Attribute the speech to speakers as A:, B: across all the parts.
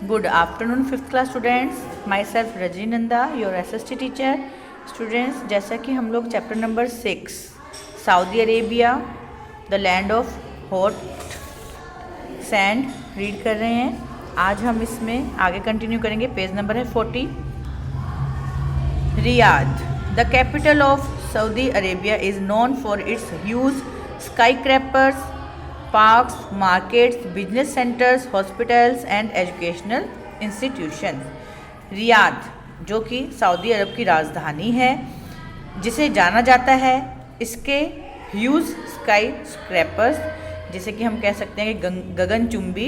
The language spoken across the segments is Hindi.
A: Good afternoon, fifth class students. Myself Rajinanda, your SST teacher. Students, जैसा कि हम लोग chapter number 6 Saudi Arabia the land of hot sand read कर रहे हैं. आज हम इसमें आगे कंटिन्यू करेंगे. पेज नंबर है 40. Riyadh, the capital of Saudi Arabia is known for its huge skyscrapers, parks, markets, business centres, hospitals and educational institution. Riyadh, जो कि सऊदी अरब की राजधानी है, जिसे जाना जाता है इसके ह्यूज स्काई स्क्रैपर्स, जिसे कि हम कह सकते हैं कि गगनचुंबी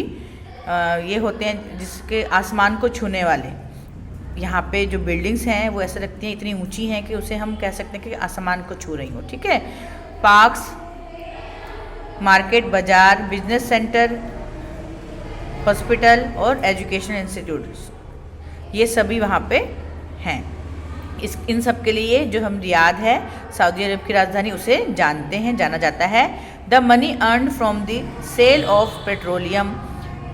A: ये होते हैं जिसके आसमान को छूने वाले. यहाँ पे जो बिल्डिंग्स हैं वो ऐसे लगती हैं इतनी ऊंची हैं कि उसे हम कह सकते हैं कि आसमान को छू रही हो. ठीक है. पार्क्स, मार्केट, बाजार, बिजनेस सेंटर, हॉस्पिटल और एजुकेशनल इंस्टीट्यूट्स, ये सभी वहाँ पे हैं. इन सब के लिए जो हम रियाद है सऊदी अरब की राजधानी, उसे जानते हैं, जाना जाता है. The money earn from the sale of petroleum,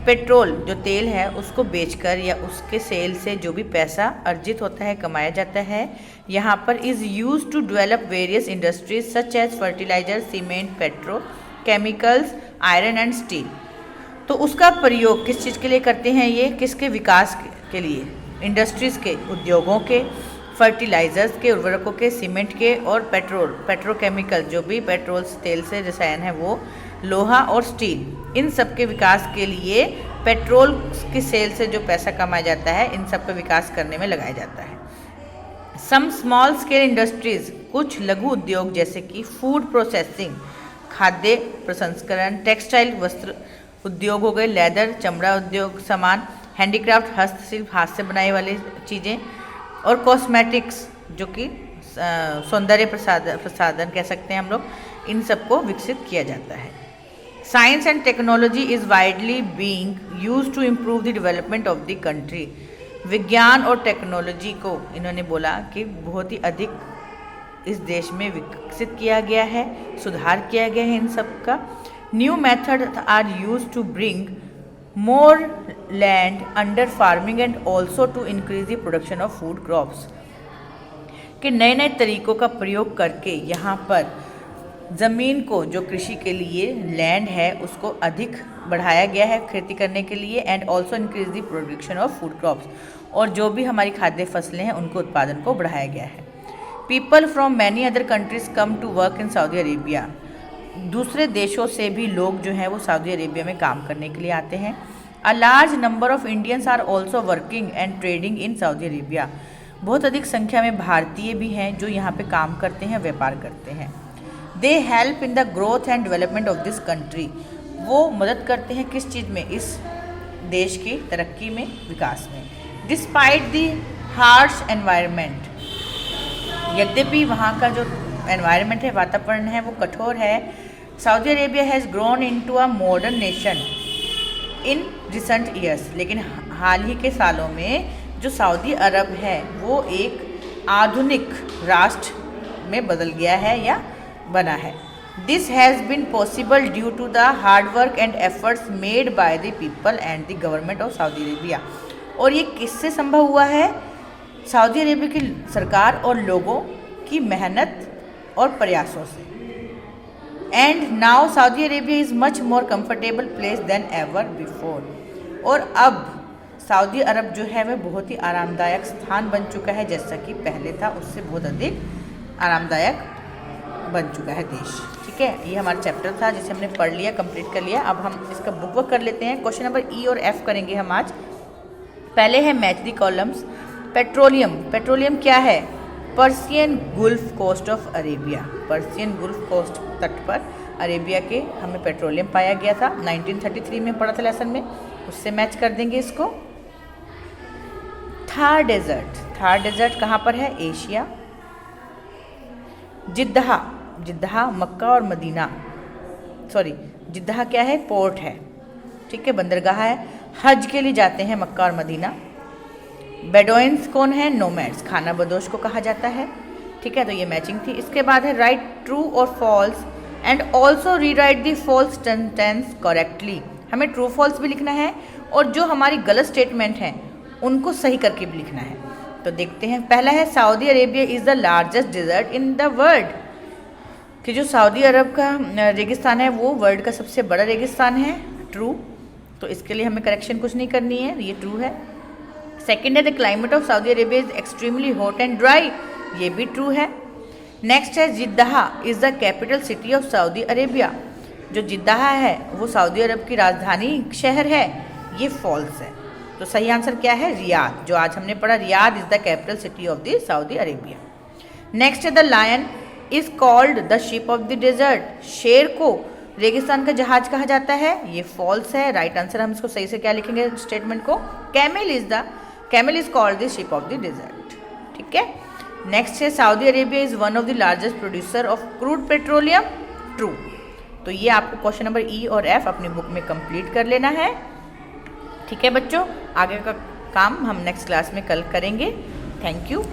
A: petrol जो तेल है उसको बेचकर या उसके सेल से जो भी पैसा अर्जित होता है, कमाया जाता है, यहाँ पर is use to develop various industries such as fertiliser, cement, petrochemicals, iron and steel. तो उसका प्रयोग किस चीज़ के लिए करते हैं? ये किसके विकास के लिए? इंडस्ट्रीज़ के, उद्योगों के, फर्टिलाइजर्स के, उर्वरकों के, सीमेंट के और पेट्रोकेमिकल जो भी पेट्रोल तेल से रसायन है वो, लोहा और स्टील, इन सब के विकास के लिए पेट्रोल की सेल से जो पैसा कमाया जाता है इन सब का विकास करने में लगाया जाता है. सम स्मॉल स्केल इंडस्ट्रीज़, कुछ लघु उद्योग जैसे कि फूड प्रोसेसिंग, खाद्य प्रसंस्करण, टेक्सटाइल वस्त्र उद्योग हो गए, लेदर चमड़ा उद्योग, सामान, हैंडीक्राफ्ट हस्तशिल्प, हाथ से बनाए वाली चीज़ें, और कॉस्मेटिक्स जो कि सौंदर्य प्रसाधन कह सकते हैं हम लोग, इन सबको विकसित किया जाता है. Science and technology is widely being used to improve the development of the country. विज्ञान और टेक्नोलॉजी को इन्होंने बोला कि बहुत ही अधिक इस देश में विकसित किया गया है, सुधार किया गया है इन सब का. New method are use to bring more land under farming and also to increase the production of food crops. कि नए नए तरीक़ों का प्रयोग करके यहाँ पर ज़मीन को, जो कृषि के लिए लैंड है, उसको अधिक बढ़ाया गया है खेती करने के लिए, and also increase the production of food crops, और जो भी हमारी खाद्य फसलें हैं उनको उत्पादन को बढ़ाया गया है. People from many other countries come to work in Saudi Arabia. दूसरे देशों से भी लोग जो हैं वो सऊदी अरेबिया में काम करने के लिए आते हैं. A large number of Indians are also working and trading in Saudi Arabia. बहुत अधिक संख्या में भारतीय भी हैं जो यहाँ पे काम करते हैं, व्यापार करते हैं. They help in the growth and development of this country. वो मदद करते हैं किस चीज़ में? इस देश की तरक्की में, विकास में. डिस्पाइट द हार्श एनवायरनमेंट, यद्यपि वहाँ का जो एनवायरनमेंट है, वातावरण है, वो कठोर है. Saudi Arabia has grown into a modern nation in recent years. लेकिन हाल ही के सालों में जो सऊदी अरब है वो एक आधुनिक राष्ट्र में बदल गया है या बना है. This has been possible due to the hard work and efforts made by the people and the government of Saudi Arabia. और ये किससे संभव हुआ है? सऊदी अरेबिया की सरकार और लोगों की मेहनत और प्रयासों से. And now Saudi Arabia is much more comfortable place then ever before. और अब सऊदी अरब जो है वह बहुत ही आरामदायक स्थान बन चुका है, जैसा कि पहले था उससे बहुत अधिक आरामदायक बन चुका है देश. ठीक है. ये हमारा चैप्टर था जिसे हमने पढ़ लिया, कंप्लीट कर लिया. अब हम इसका बुक वर्क कर लेते हैं. क्वेश्चन नंबर ई और एफ करेंगे हम आज. पहले है match the columns. Petroleum, petroleum क्या है? Persian Gulf coast of Arabia. Persian Gulf coast तट पर अरेबिया के हमें पेट्रोलियम पाया गया था. 1933 में पढ़ा था लेसन में, उससे मैच कर देंगे इसको. थार डेजर्ट, थार डेजर्ट कहाँ पर है? एशिया. जिद्दाह, जिद्दाह मक्का और मदीना, सॉरी जिद्दाह क्या है? पोर्ट है. ठीक है, बंदरगाह है. हज के लिए जाते हैं मक्का और मदीना. बेडोइंस कौन है? नोमैड्स, खाना बदोश को कहा जाता है. ठीक है, तो ये मैचिंग थी. इसके बाद है राइट ट्रू और false and also rewrite the false sentence correctly. हमें ट्रू फॉल्स भी लिखना है और जो हमारी गलत स्टेटमेंट हैं उनको सही करके भी लिखना है। तो देखते हैं, पहला है Saudi Arabia is the largest desert in the world, कि जो सऊदी अरब का रेगिस्तान है वो वर्ल्ड का सबसे बड़ा रेगिस्तान है। ट्रू, तो इसके लिए हमें करेक्शन कुछ नहीं करनी है, ये ट्रू है। सेकेंड है the climate of Saudi Arabia is extremely hot and dry, ये भी ट्रू है। नेक्स्ट है Jeddah is the capital city of Saudi Arabia, जो जिद्दाह है वो सऊदी अरब की राजधानी शहर है, ये फॉल्स है। तो सही आंसर क्या है? रियाद, जो आज हमने पढ़ा, Riyadh is the capital city of the Saudi Arabia. Next है the lion is called the ship of the desert, शेर को रेगिस्तान का जहाज कहा जाता है, ये फॉल्स है। राइट आंसर, हम इसको सही से क्या लिखेंगे स्टेटमेंट को? Camel is called the ship of the desert. ठीक है। नेक्स्ट है Saudi Arabia is one of the largest producer of crude petroleum, true. तो ये आपको क्वेश्चन नंबर ई और एफ अपनी बुक में कंप्लीट कर लेना है। ठीक है बच्चों, आगे का काम हम नेक्स्ट क्लास में कल करेंगे। Thank you.